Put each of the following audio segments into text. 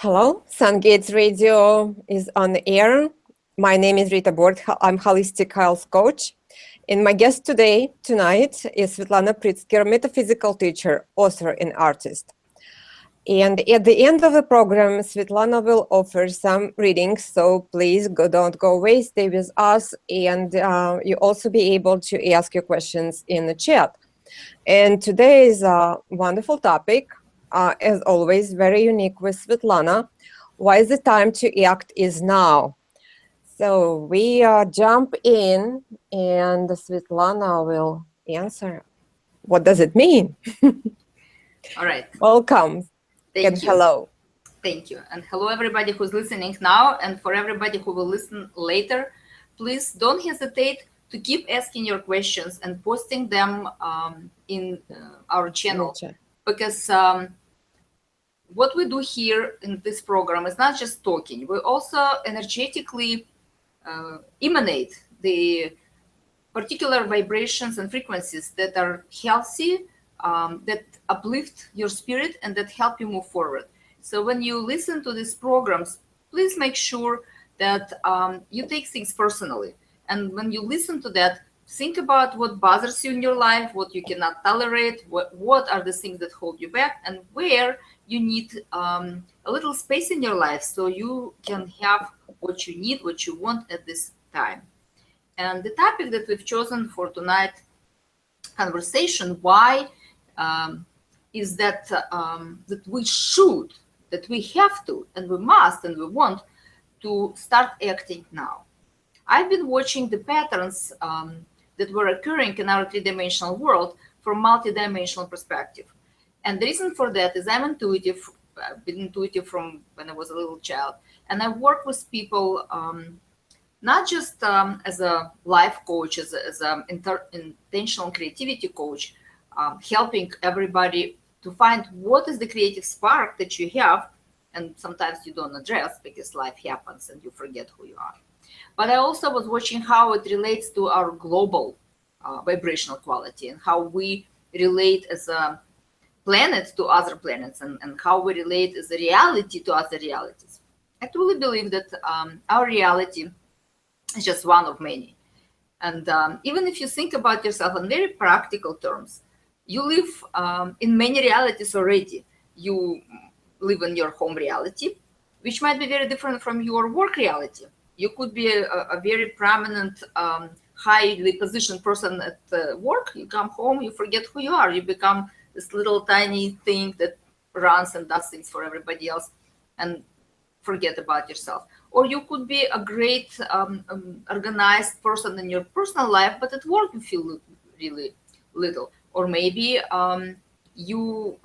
Hello, SunGates Radio is on the air. My name is Rita Bord. I'm holistic health coach. And my guest tonight is Svetlana Pritzker, metaphysical teacher, author, and artist. And at the end of the program, Svetlana will offer some readings. So please don't go away, stay with us. And you also be able to ask your questions in the chat. And today is a wonderful topic. As always, very unique with Svetlana. Why the time to act is now. So we jump in and Svetlana will answer. What does it mean? All right. Welcome. Thank you. Hello. Thank you. And hello, everybody who's listening now. And for everybody who will listen later, please don't hesitate to keep asking your questions and posting them in our channel. Because what we do here in this program is not just talking. We also energetically emanate the particular vibrations and frequencies that are healthy, that uplift your spirit and that help you move forward. So when you listen to these programs, please make sure that you take things personally. And when you listen to that, think about what bothers you in your life, what you cannot tolerate, what are the things that hold you back, and where you need a little space in your life so you can have what you need, what you want at this time. And the topic that we've chosen for tonight's conversation, why, is that that we should, that we have to, and we must, and we want to start acting now. I've been watching the patterns that were occurring in our three-dimensional world from multi-dimensional perspective. And the reason for that is I'm intuitive. I've been intuitive from when I was a little child. And I work with people not just as a life coach, as an intentional creativity coach, helping everybody to find what is the creative spark that you have. And sometimes you don't address because life happens and you forget who you are. But I also was watching how it relates to our global vibrational quality and how we relate as a planet to other planets and how we relate as a reality to other realities. I truly believe that our reality is just one of many. And even if you think about yourself in very practical terms, you live in many realities already. You live in your home reality, which might be very different from your work reality. You could be a very prominent, highly positioned person at work. You come home, you forget who you are. You become this little tiny thing that runs and does things for everybody else and forget about yourself. Or you could be a great organized person in your personal life, but at work you feel really little. Or maybe you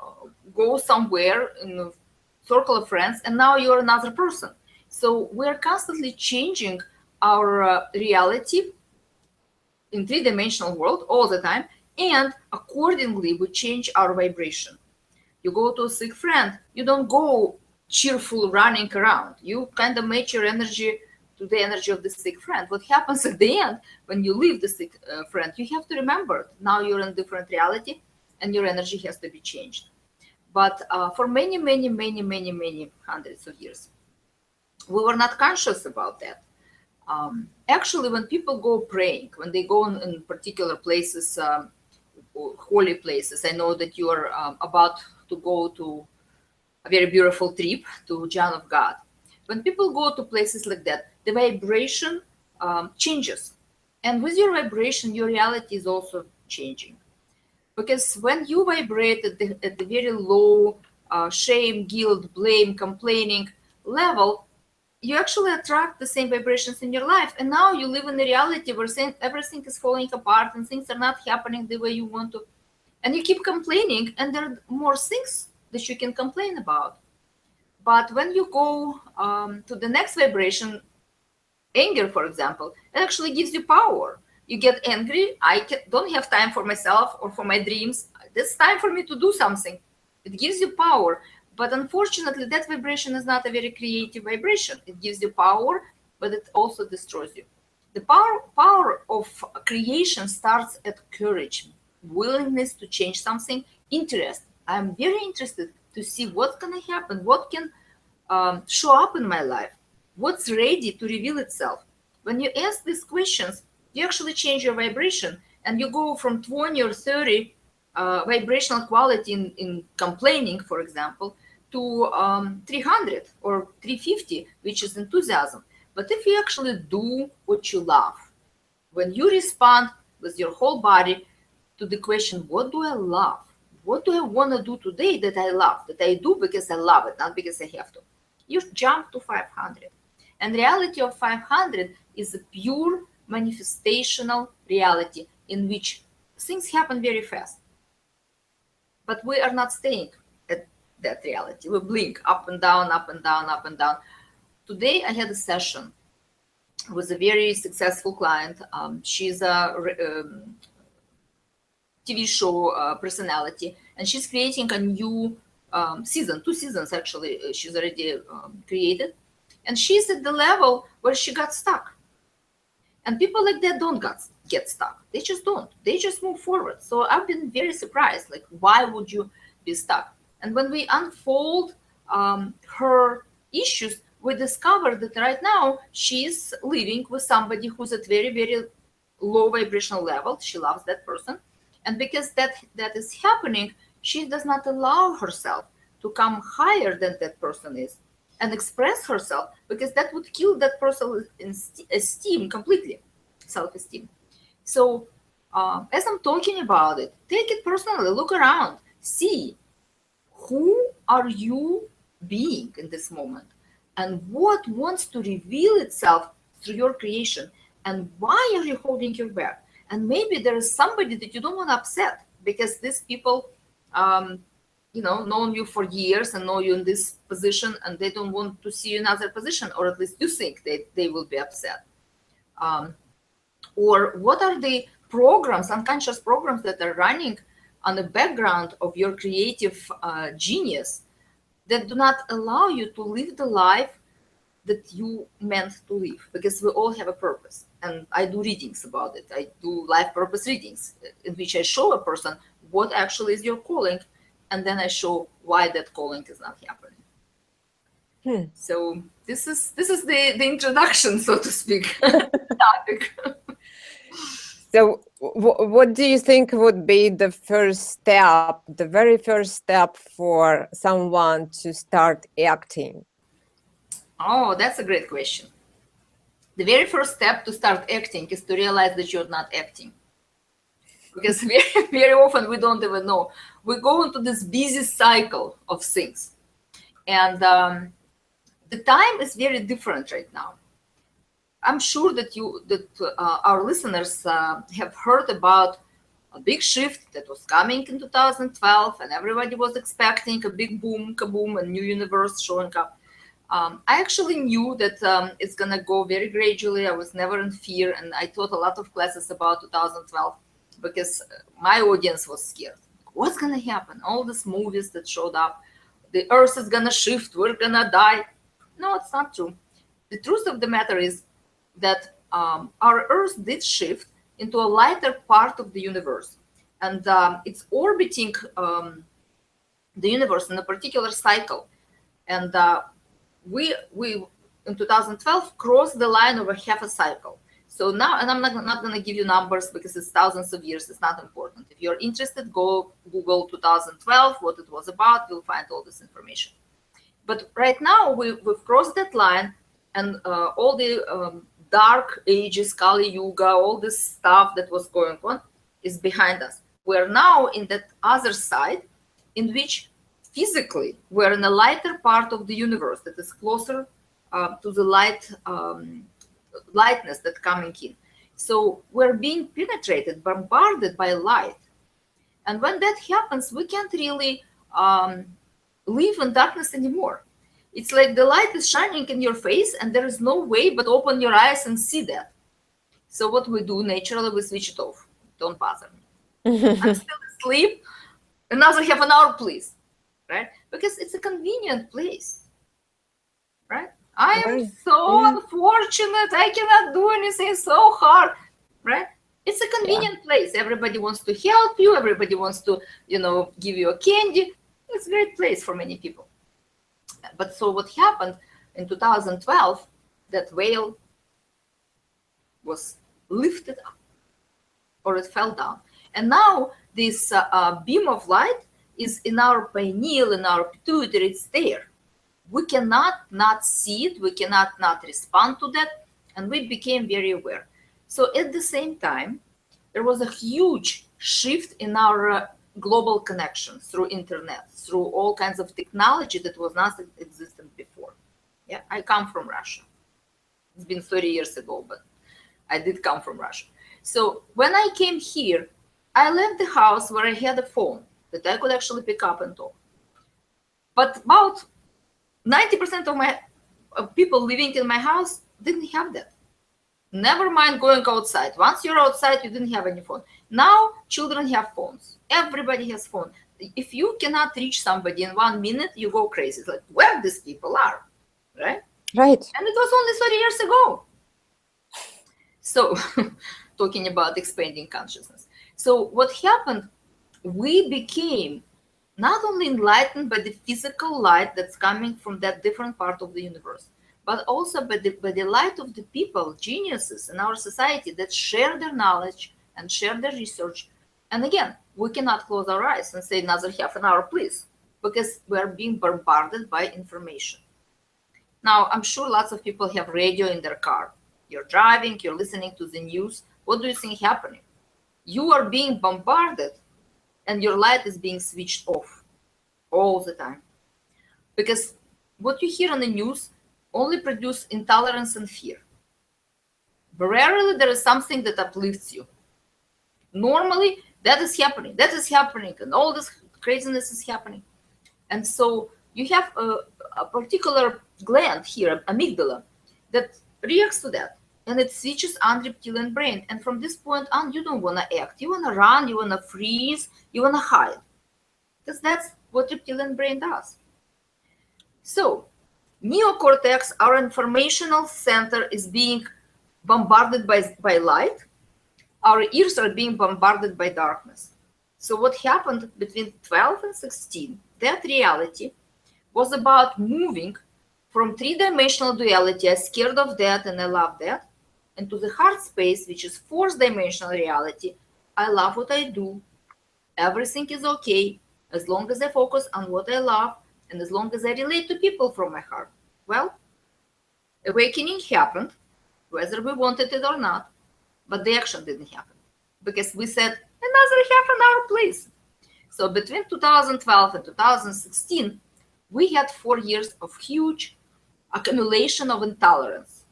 go somewhere in a circle of friends and now you're another person. So we're constantly changing our reality in three-dimensional world all the time, and accordingly we change our vibration. You go to a sick friend, you don't go cheerful running around. You kind of match your energy to the energy of the sick friend. What happens at the end when you leave the sick friend? You have to remember now you're in a different reality and your energy has to be changed. But for many hundreds of years, we were not conscious about that. Actually, when people go praying, when they go in particular places, holy places, I know that you are about to go to a very beautiful trip to John of God. When people go to places like that, the vibration changes. And with your vibration, your reality is also changing. Because when you vibrate at the very low shame, guilt, blame, complaining level, you actually attract the same vibrations in your life. And now you live in a reality where everything is falling apart and things are not happening the way you want to. And you keep complaining, and there are more things that you can complain about. But when you go to the next vibration, anger, for example, it actually gives you power. You get angry. Don't have time for myself or for my dreams. It's time for me to do something. It gives you power. But unfortunately, that vibration is not a very creative vibration. It gives you power, but it also destroys you. The power of creation starts at courage, willingness to change something, interest. I'm very interested to see what's going to happen, what can show up in my life? What's ready to reveal itself? When you ask these questions, you actually change your vibration, and you go from 20 or 30 vibrational quality in complaining, for example, to 300 or 350, which is enthusiasm. But if you actually do what you love, when you respond with your whole body to the question, what do I love? What do I want to do today that I love, that I do because I love it, not because I have to? You jump to 500. And reality of 500 is a pure manifestational reality in which things happen very fast. But we are not staying at that reality. We blink up and down, up and down, up and down. Today I had a session with a very successful client. She's a TV show personality, and she's creating a new season, 2 seasons actually, she's already created. And she's at the level where she got stuck. And people like that don't get stuck. They just don't. They just move forward. So I've been very surprised, like, why would you be stuck? And when we unfold her issues, we discovered that right now she's living with somebody who's at very, very low vibrational level. She loves that person. And because that is happening, she does not allow herself to come higher than that person is and express herself, because that would kill that person's esteem completely, self-esteem. So as I'm talking about it, take it personally, look around, see who are you being in this moment and what wants to reveal itself through your creation, and why are you holding your back? And maybe there is somebody that you don't want to upset, because these people known you for years and know you in this position, and they don't want to see you in another position, or at least you think they will be upset. Or what are the programs, unconscious programs, that are running on the background of your creative genius that do not allow you to live the life that you meant to live? Because we all have a purpose. And I do readings about it. I do life purpose readings in which I show a person what actually is your calling, and then I show why that calling is not happening. So this is the introduction, so to speak, topic. So what do you think would be the first step, the very first step for someone to start acting? Oh, that's a great question. The very first step to start acting is to realize that you're not acting. Because very, very often we don't even know. We go into this busy cycle of things. And the time is very different right now. I'm sure that our listeners have heard about a big shift that was coming in 2012, and everybody was expecting a big boom, kaboom, a new universe showing up. I actually knew that it's going to go very gradually. I was never in fear, and I taught a lot of classes about 2012 because my audience was scared. What's going to happen? All these movies that showed up, the earth is going to shift, we're going to die. No, it's not true. The truth of the matter is that our earth did shift into a lighter part of the universe, and it's orbiting the universe in a particular cycle. And we in 2012 crossed the line over half a cycle. So now, and I'm not going to give you numbers because it's thousands of years. It's not important. If you're interested, go Google 2012, what it was about. You'll find all this information. But right now, we've crossed that line, and all the dark ages, Kali Yuga, all this stuff that was going on is behind us. We're now in that other side in which physically we're in a lighter part of the universe that is closer to the lightness that's coming in. So we're being penetrated, bombarded by light. And when that happens, we can't really live in darkness anymore. It's like the light is shining in your face and there is no way but open your eyes and see that. So what we do naturally, we switch it off. Don't bother me. I'm still asleep. Another half an hour, please. Right? Because it's a convenient place. Right? I am so unfortunate. I cannot do anything, so hard. Right? It's a convenient place. Everybody wants to help you. Everybody wants to, give you a candy. It's a great place for many people. But so what happened in 2012, that veil was lifted up, or it fell down. And now this beam of light is in our pineal, in our pituitary, it's there. We cannot not see it, we cannot not respond to that, and we became very aware. So at the same time, there was a huge shift in our global connections through internet, through all kinds of technology that was not existent before. Yeah, I come from Russia. It's been 30 years ago, but I did come from Russia. So when I came here, I left the house where I had a phone that I could actually pick up and talk. But about 90% of my people living in my house didn't have that. Never mind going outside. Once you're outside, you didn't have any phone. Now children have phones. Everybody has phone. If you cannot reach somebody in 1 minute, you go crazy. It's like, where these people are, right? Right. And it was only 30 years ago. So talking about expanding consciousness. So what happened, we became not only enlightened by the physical light that's coming from that different part of the universe, but also by the light of the people, geniuses in our society that share their knowledge and share their research. And again, we cannot close our eyes and say another half an hour, please, because we are being bombarded by information. Now, I'm sure lots of people have radio in their car. You're driving, you're listening to the news. What do you think happening? You are being bombarded and your light is being switched off all the time. Because what you hear on the news only produce intolerance and fear. Rarely there is something that uplifts you. Normally that is happening, and all this craziness is happening. And so you have a particular gland here, amygdala, that reacts to that. And it switches on reptilian brain. And from this point on, you don't want to act. You want to run, you want to freeze, you want to hide. Because that's what reptilian brain does. So neocortex, our informational center, is being bombarded by light. Our ears are being bombarded by darkness. So what happened between 12 and 16, that reality was about moving from three-dimensional duality, I'm scared of that and I love that, into the heart space, which is fourth-dimensional reality. I love what I do. Everything is okay as long as I focus on what I love and as long as I relate to people from my heart. Well, awakening happened, whether we wanted it or not, but the action didn't happen because we said, another half an hour, please. So between 2012 and 2016, we had 4 years of huge accumulation of intolerance.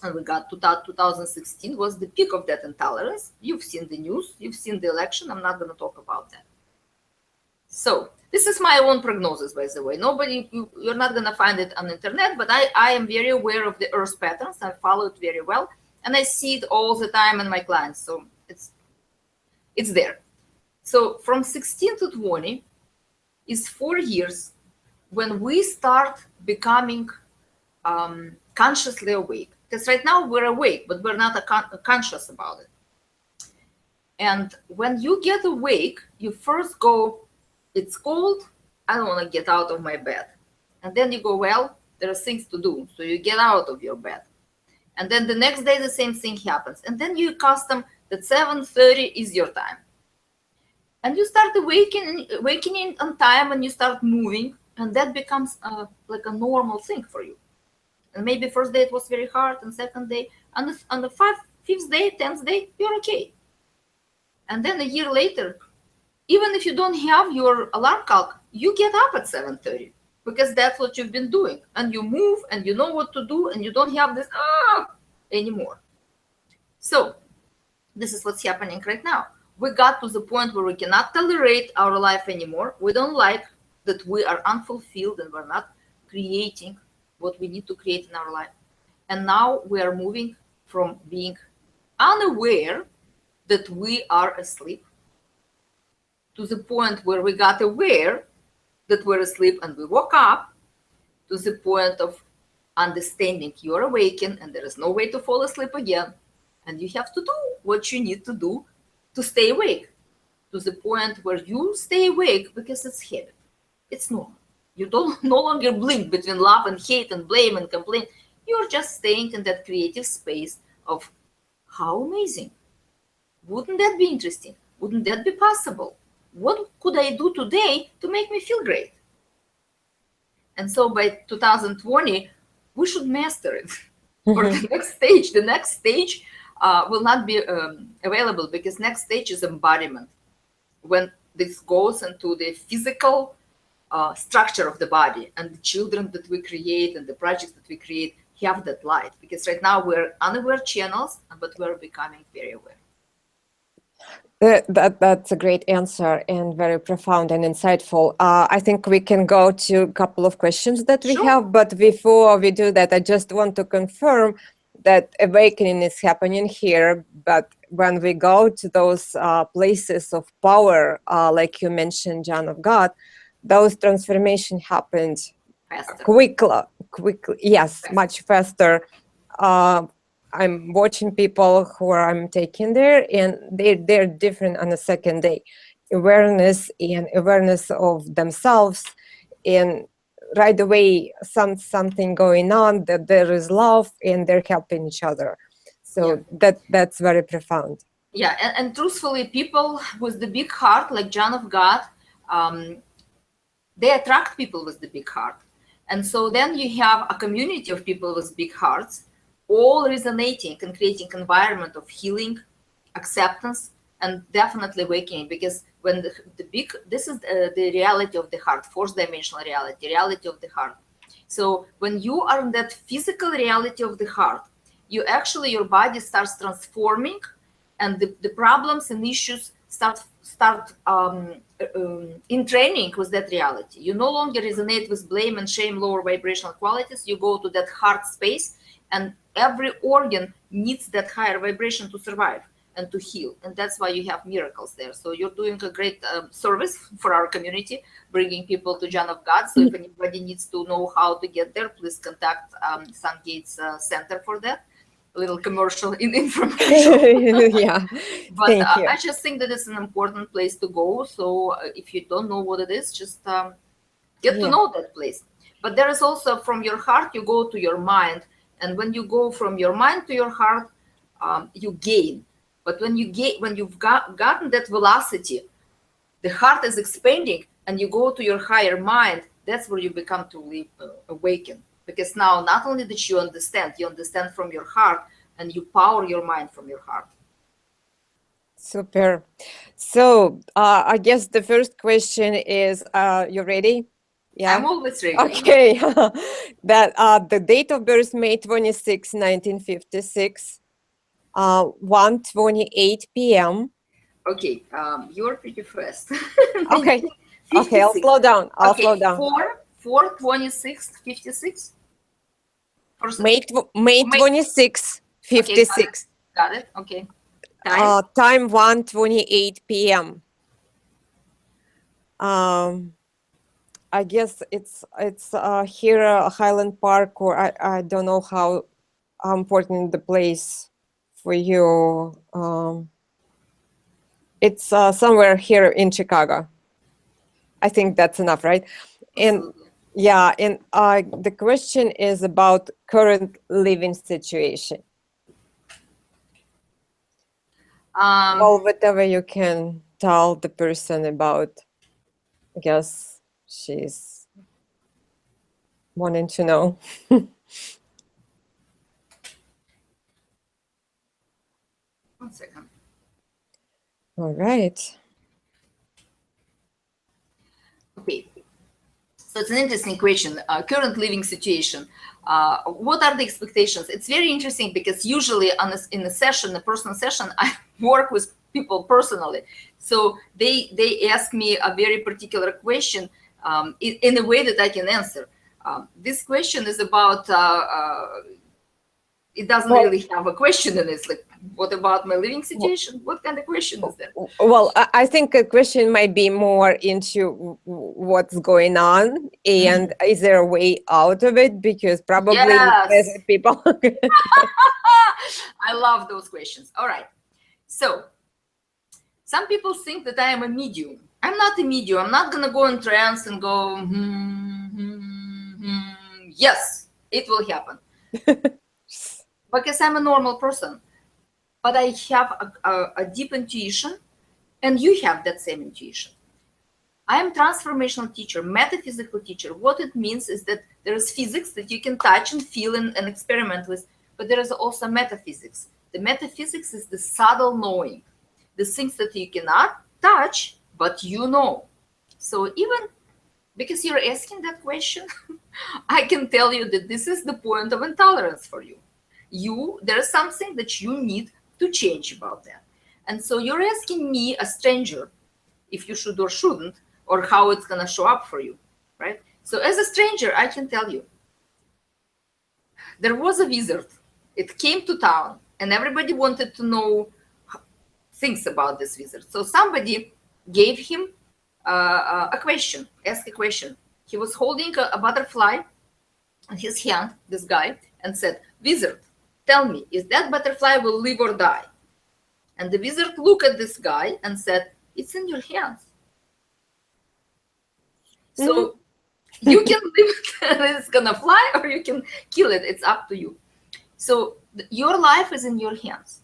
And we got to 2016 was the peak of that intolerance. You've seen the news, you've seen the election. I'm not going to talk about that. So this is my own prognosis, by the way. You're not going to find it on the internet, but I am very aware of the Earth patterns. I follow it very well. And I see it all the time in my clients. So it's there. So from 16 to 20 is 4 years when we start becoming consciously awake. Because right now we're awake, but we're not conscious about it. And when you get awake, you first go, it's cold, I don't want to get out of my bed. And then you go, well, there are things to do. So you get out of your bed. And then the next day, the same thing happens. And then you accustom that 7:30 is your time. And you start awakening on time and you start moving. And that becomes like a normal thing for you. And maybe first day it was very hard, and second day, on the fifth day, 10th day, you're okay. And then a year later, even if you don't have your alarm clock, you get up at 7:30 because that's what you've been doing. And you move and you know what to do and you don't have this anymore. So this is what's happening right now. We got to the point where we cannot tolerate our life anymore. We don't like that we are unfulfilled and we're not creating what we need to create in our life. And now we are moving from being unaware that we are asleep to the point where we got aware that we're asleep and we woke up, to the point of understanding you're awakened and there is no way to fall asleep again. And you have to do what you need to do to stay awake, to the point where you stay awake because it's habit. It's normal. You don't no longer blink between love and hate and blame and complaint. You're just staying in that creative space of how amazing. Wouldn't that be interesting? Wouldn't that be possible? What could I do today to make me feel great? And so by 2020, we should master it. For the next stage. The next stage will not be available because next stage is embodiment. When this goes into the physical structure of the body, and the children that we create and the projects that we create have that light. Because right now we're unaware channels, but we're becoming very aware. That's a great answer and very profound and insightful. I think we can go to a couple of questions that we have, but before we do that, I just want to confirm that awakening is happening here, but when we go to those places of power, like you mentioned, John of God, those transformation happened quickly, yes, much faster. I'm watching people who I'm taking there, and they're different on the second day. Awareness of themselves, and right away something going on, that there is love and they're helping each other. So that's very profound. Yeah, and truthfully, people with the big heart, like John of God, they attract people with the big heart. And so then you have a community of people with big hearts, all resonating and creating environment of healing, acceptance, and definitely awakening. Because when this is the reality of the heart, fourth dimensional reality of the heart. So when you are in that physical reality of the heart, your body starts transforming, and the problems and issues start in training with that reality. You no longer resonate with blame and shame, lower vibrational qualities. You go to that heart space, and every organ needs that higher vibration to survive and to heal. And that's why you have miracles there. So you're doing a great service for our community, bringing people to John of God. So if anybody needs to know how to get there, please contact SunGates Center for that. A little commercial information. Yeah, but I just think that it's an important place to go. So if you don't know what it is, just get to know that place. But there is also, from your heart, you go to your mind. And when you go from your mind to your heart, you gain. But when you've gotten that velocity, the heart is expanding, and you go to your higher mind, that's where you become truly awakened. Because now, not only that you understand from your heart, and you power your mind from your heart. Super. So I guess the first question is, you ready? Yeah, I'm always ready. Okay. That the date of birth, May 26, 1956, 1:28 p.m. Okay, you're pretty fast. Okay. Okay, I'll slow down. I'll slow down. 4/26/56. May 26, 56. Okay, got it. Okay. Time 1:28 p.m. I guess it's here, Highland Park, or I don't know how important the place for you. It's somewhere here in Chicago. I think that's enough, right? And yeah, and the question is about current living situation. Well, whatever you can tell the person about, I guess she's wanting to know. 1 second. All right. Okay. So it's an interesting question. Current living situation. What are the expectations? It's very interesting because usually in a session, a personal session, I work with people personally. So they ask me a very particular question in a way that I can answer. This question is about, it doesn't really have a question in it. It's like, what about my living situation? What kind of question is that? Well, I think a question might be more into what's going on and is there a way out of it? Because probably people. I love those questions. All right. So some people think that I am a medium. I'm not a medium. I'm not going to go in trance and go, yes, it will happen. Because I'm a normal person, but I have a deep intuition, and you have that same intuition. I am transformational teacher, metaphysical teacher. What it means is that there is physics that you can touch and feel and experiment with, but there is also metaphysics. The metaphysics is the subtle knowing, the things that you cannot touch, but you know. So even because you're asking that question, I can tell you that this is the point of intolerance for you. There is something that you need to change about that. And so you're asking me, a stranger, if you should or shouldn't, or how it's going to show up for you, right? So as a stranger, I can tell you, there was a wizard. It came to town, and everybody wanted to know things about this wizard. So somebody gave him a question, asked a question. He was holding a butterfly in his hand, this guy, and said, "Wizard, tell me, is that butterfly will live or die?" And the wizard looked at this guy and said, "It's in your hands. So you can live it, it's gonna fly, or you can kill it. It's up to you." So your life is in your hands.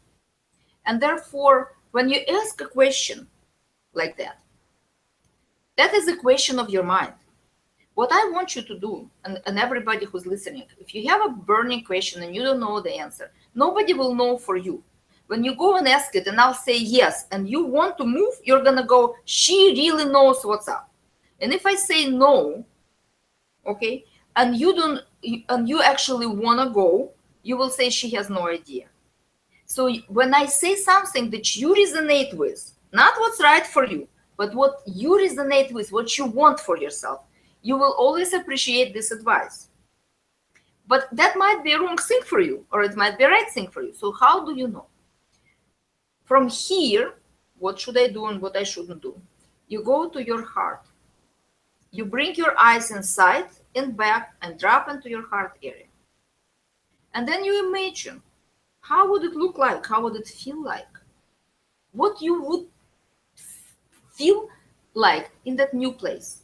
And therefore, when you ask a question like that, that is a question of your mind. What I want you to do, and everybody who's listening, if you have a burning question and you don't know the answer, nobody will know for you. When you go and ask it and I'll say yes, and you want to move, you're gonna go, "She really knows what's up." And if I say no, okay, and you actually want to go, you will say, "She has no idea." So when I say something that you resonate with, not what's right for you, but what you resonate with, what you want for yourself, you will always appreciate this advice. But that might be a wrong thing for you, or it might be a right thing for you. So how do you know? From here, what should I do and what I shouldn't do? You go to your heart. You bring your eyes inside and back and drop into your heart area. And then you imagine, how would it look like? How would it feel like? What you would feel like in that new place?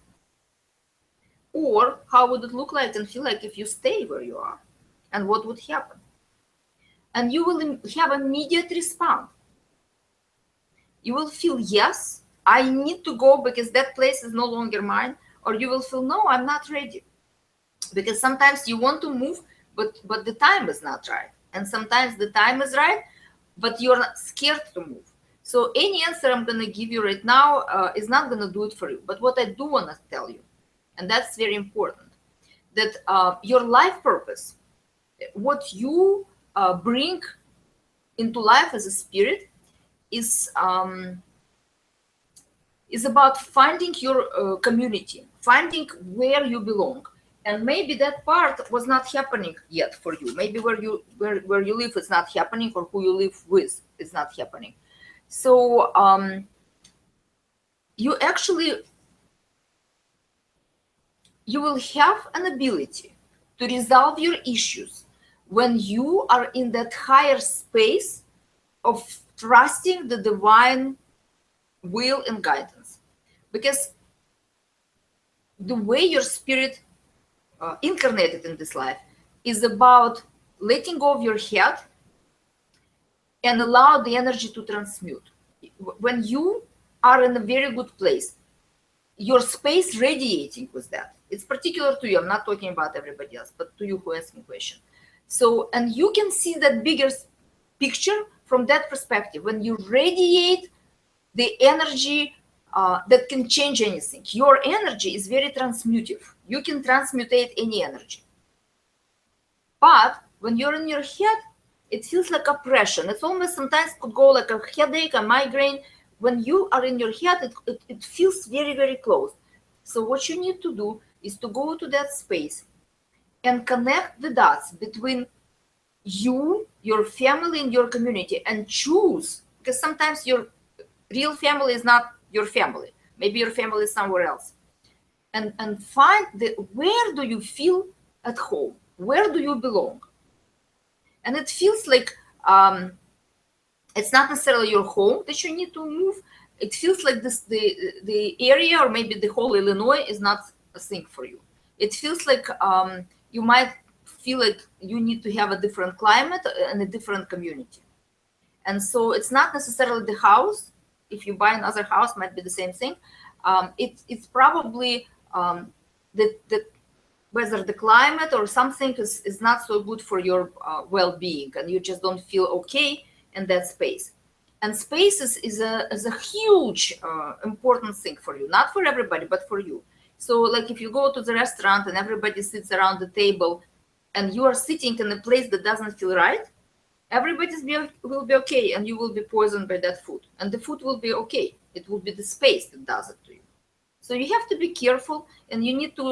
Or how would it look like and feel like if you stay where you are? And what would happen? And you will have immediate response. You will feel, "Yes, I need to go because that place is no longer mine." Or you will feel, "No, I'm not ready." Because sometimes you want to move, but the time is not right. And sometimes the time is right, but you're not scared to move. So any answer I'm going to give you right now is not going to do it for you. But what I do want to tell you, and that's very important, that your life purpose, what you bring into life as a spirit, is about finding your community, finding where you belong. And maybe that part was not happening yet for you. Maybe where you live is not happening, or who you live with is not happening. So you will have an ability to resolve your issues when you are in that higher space of trusting the divine will and guidance. Because the way your spirit incarnated in this life is about letting go of your head and allow the energy to transmute. When you are in a very good place, your space radiating with that. It's particular to you. I'm not talking about everybody else, but to you who ask me question. So, and you can see that bigger picture from that perspective. When you radiate the energy that can change anything. Your energy is very transmutive. You can transmutate any energy. But when you're in your head, it feels like oppression. It's almost sometimes could go like a headache, a migraine. When you are in your head, it feels very, very close. So what you need to do is to go to that space and connect the dots between you, your family, and your community, and choose, because sometimes your real family is not your family. Maybe your family is somewhere else. And find where do you feel at home? Where do you belong? And it feels like it's not necessarily your home that you need to move. It feels like the area, or maybe the whole Illinois, is not a thing for you. It feels like you might feel like you need to have a different climate and a different community. And so it's not necessarily the house. If you buy another house, might be the same thing. It's probably whether the climate or something is not so good for your well-being, and you just don't feel okay in that space. And space is a huge important thing for you, not for everybody, but for you. So like if you go to the restaurant and everybody sits around the table and you are sitting in a place that doesn't feel right, everybody will be okay, and you will be poisoned by that food, and the food will be okay. It will be the space that does it to you. So you have to be careful, and you need to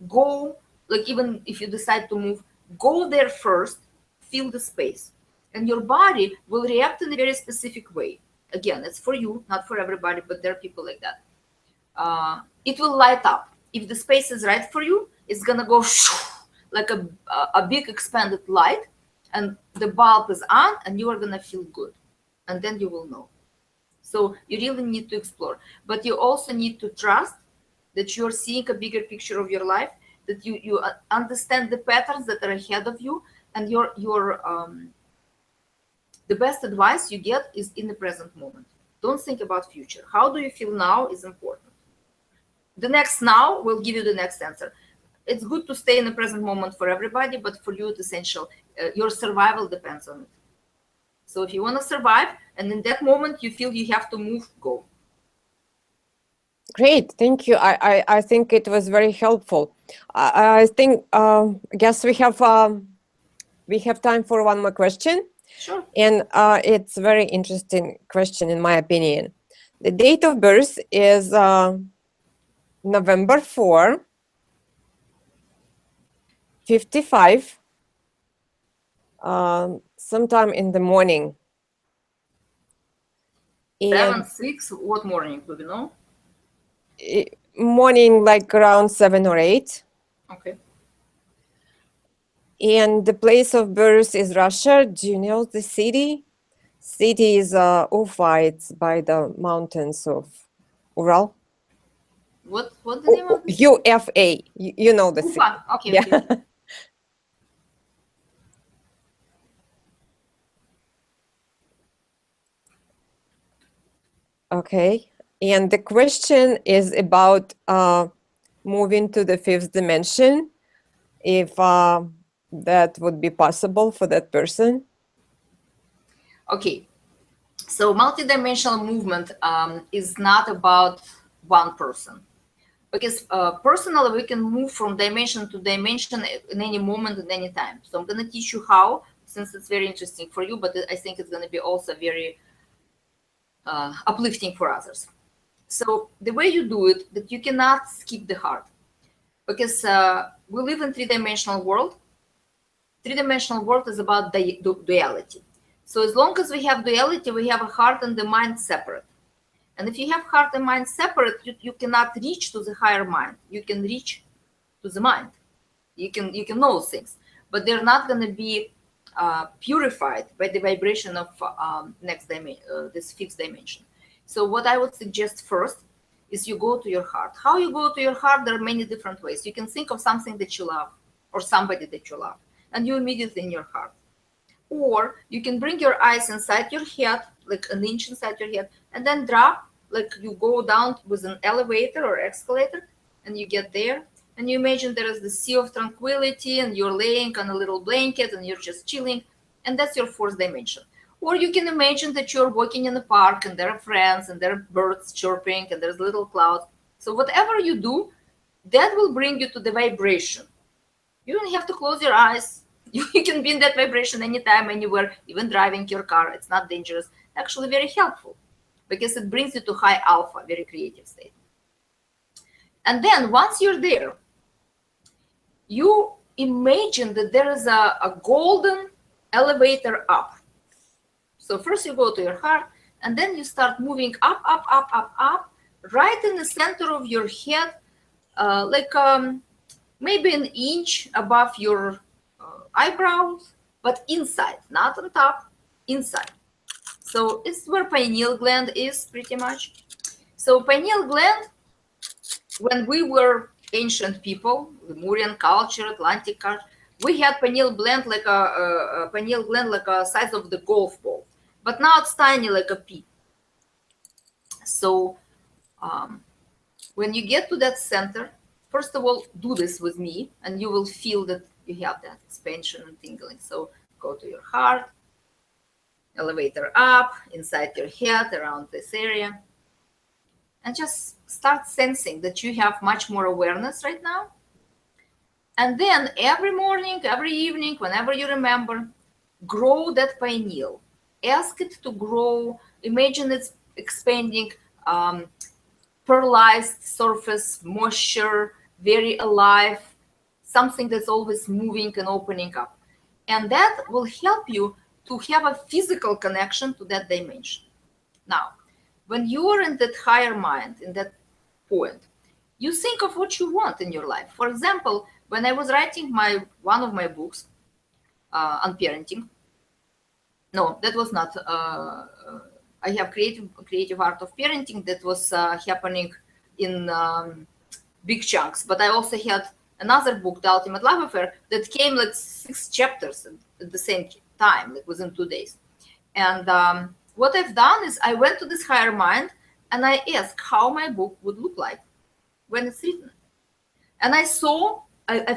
go, like even if you decide to move, go there first, feel the space, and your body will react in a very specific way. Again, it's for you, not for everybody, but there are people like that. It will light up. If the space is right for you, it's gonna go like a big expanded light, and the bulb is on, and you are gonna feel good, and then you will know. So you really need to explore, but you also need to trust that you're seeing a bigger picture of your life, that you understand the patterns that are ahead of you, and the best advice you get is in the present moment. Don't think about future. How do you feel now is important. The next now will give you the next answer. It's good to stay in the present moment for everybody, but for you it's essential. Your survival depends on it. So if you want to survive, and in that moment you feel you have to move, go. Great, thank you. I think it was very helpful. I think I guess we have time for one more question. Sure. And it's a very interesting question in my opinion. The date of birth is November 4, 55, sometime in the morning. 7-6, what morning, do you know? Morning, like around 7 or 8. Okay. And the place of birth is Russia. Do you know the city? City is Ufa. It's by the mountains of Ural. What the name of it? UFA. You know the city. Ufa. Okay. Yeah. Okay. Okay. And the question is about moving to the 5th dimension, if that would be possible for that person. Okay. So multidimensional movement is not about one person, because personally we can move from dimension to dimension in any moment and any time. So I'm going to teach you how, since it's very interesting for you, but I think it's going to be also very uplifting for others. So the way you do it, that you cannot skip the heart, because we live in three-dimensional world. Three-dimensional world is about duality. So as long as we have duality, we have a heart and the mind separate. And if you have heart and mind separate, you cannot reach to the higher mind. You can reach to the mind. You can know things, but they're not going to be purified by the vibration of next dimension, this 5th dimension. So what I would suggest first is you go to your heart. How you go to your heart, there are many different ways. You can think of something that you love or somebody that you love, and you immediately in your heart. Or you can bring your eyes inside your head, like an inch inside your head, and then drop, like you go down with an elevator or escalator, and you get there, and you imagine there is the sea of tranquility, and you're laying on a little blanket, and you're just chilling, and that's your 4th dimension. Or you can imagine that you're walking in a park, and there are friends, and there are birds chirping, and there's little clouds. So whatever you do, that will bring you to the vibration. You don't have to close your eyes. You can be in that vibration anytime, anywhere, even driving your car. It's not dangerous. Actually, very helpful, because it brings you to high alpha, very creative state. And then once you're there, you imagine that there is a golden elevator up. So first you go to your heart, and then you start moving up, up, up, up, up, right in the center of your head, like maybe an inch above your eyebrows, but inside, not on top, inside. So it's where pineal gland is, pretty much. So pineal gland, when we were ancient people, Lemurian culture, Atlantic culture, we had pineal gland like a pineal gland like a size of the golf ball, but now it's tiny like a pea. So when you get to that center, first of all, do this with me, and you will feel that you have that expansion and tingling. So go to your heart, elevator up, inside your head, around this area, and just start sensing that you have much more awareness right now. And then every morning, every evening, whenever you remember, grow that pineal. Ask it to grow. Imagine it's expanding, pearlized surface, moisture, very alive, something that's always moving and opening up. And that will help you to have a physical connection to that dimension. Now, when you are in that higher mind, in that point, you think of what you want in your life. For example, when I was writing one of my books on parenting, no, that was not. I have creative art of parenting that was happening in big chunks. But I also had another book, The Ultimate Love Affair, that came like 6 chapters at the same time, like within 2 days. And what I've done is I went to this higher mind and I asked how my book would look like when it's written. And I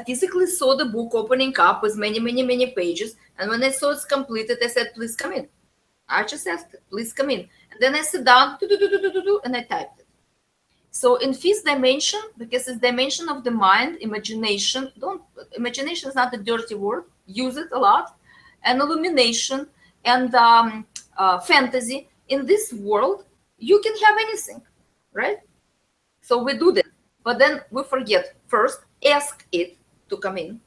physically saw the book opening up with many, many, many pages. And when I saw it's completed, I said, please come in. I just asked it, please come in. And then I sat down, and I typed it. So in 5th dimension, because it's dimension of the mind, imagination is not a dirty word, use it a lot, and illumination and fantasy. In this world, you can have anything, right? So we do this, but then we forget. First, ask it to come in.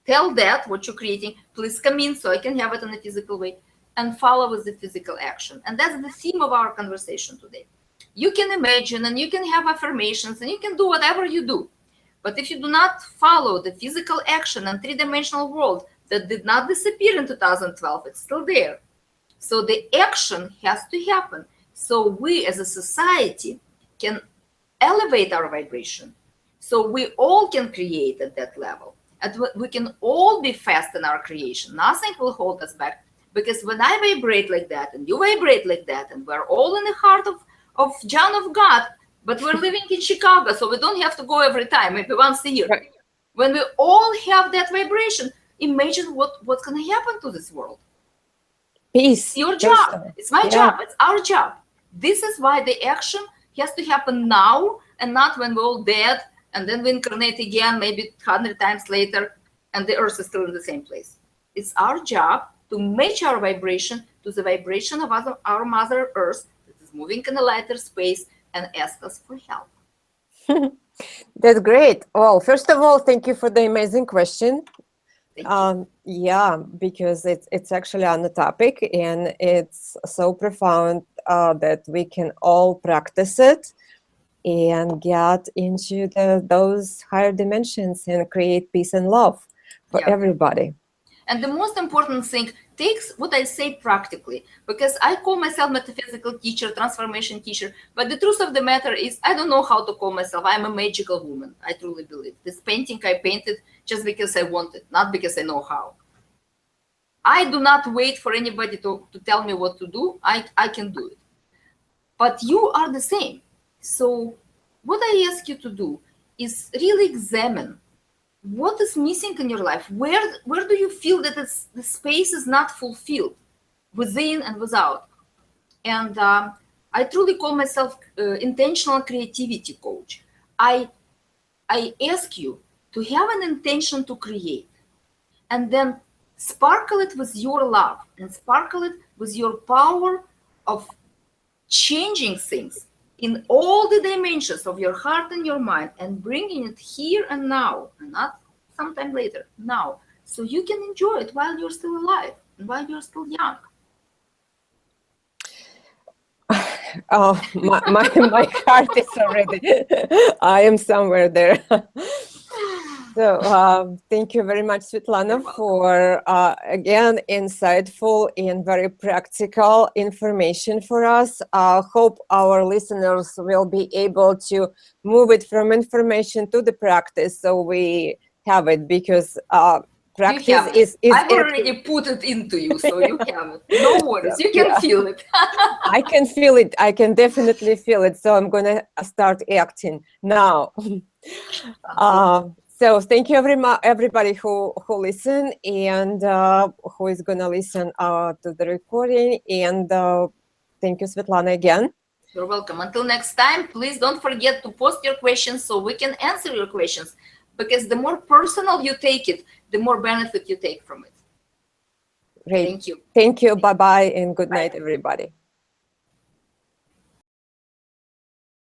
Tell that what you're creating, please come in so I can have it in a physical way, and follow with the physical action. And that's the theme of our conversation today. You can imagine and you can have affirmations and you can do whatever you do. But if you do not follow the physical action and 3-dimensional world that did not disappear in 2012, it's still there. So the action has to happen. So we as a society can elevate our vibration. So we all can create at that level. And we can all be fast in our creation. Nothing will hold us back. Because when I vibrate like that and you vibrate like that, and we're all in the heart of John of God, but we're living in Chicago, so we don't have to go every time, maybe once a year. Right. When we all have that vibration, imagine what's going to happen to this world. Peace. It's your job. It's my job. It's our job. This is why the action has to happen now and not when we're all dead and then we incarnate again, maybe 100 times later, and the earth is still in the same place. It's our job to match our vibration to the vibration of our Mother Earth that is moving in a lighter space and ask us for help. That's great. Well, first of all, thank you for the amazing question. Yeah, because it's actually on the topic and it's so profound that we can all practice it and get into those higher dimensions and create peace and love for everybody. And the most important thing, takes what I say practically, because I call myself metaphysical teacher, transformation teacher, but the truth of the matter is I don't know how to call myself. I'm a magical woman. I truly believe. This painting I painted just because I wanted, not because I know how. I do not wait for anybody to tell me what to do. I can do it. But you are the same. So what I ask you to do is really examine what is missing in your life. Where do you feel that the space is not fulfilled, within and without? And I truly call myself intentional creativity coach. I ask you to have an intention to create, and then sparkle it with your love and sparkle it with your power of changing things in all the dimensions of your heart and your mind, and bringing it here and now, and not sometime later, now, so you can enjoy it while you're still alive and while you're still young. Oh, my heart is already, I am somewhere there. So thank you very much, Svetlana, for again insightful and very practical information for us. Hope our listeners will be able to move it from information to the practice, so we have it, because practice is I've already put it into you, so you have it. No worries, you can feel it. I can feel it. I can definitely feel it. So I'm gonna start acting now. So thank you everybody who listened, and who is gonna listen to the recording. And thank you, Svetlana, again. You're welcome. Until next time, please don't forget to post your questions so we can answer your questions, because the more personal you take it, the more benefit you take from it. Great. Thank you. Thank you. Bye-bye, and good night, everybody.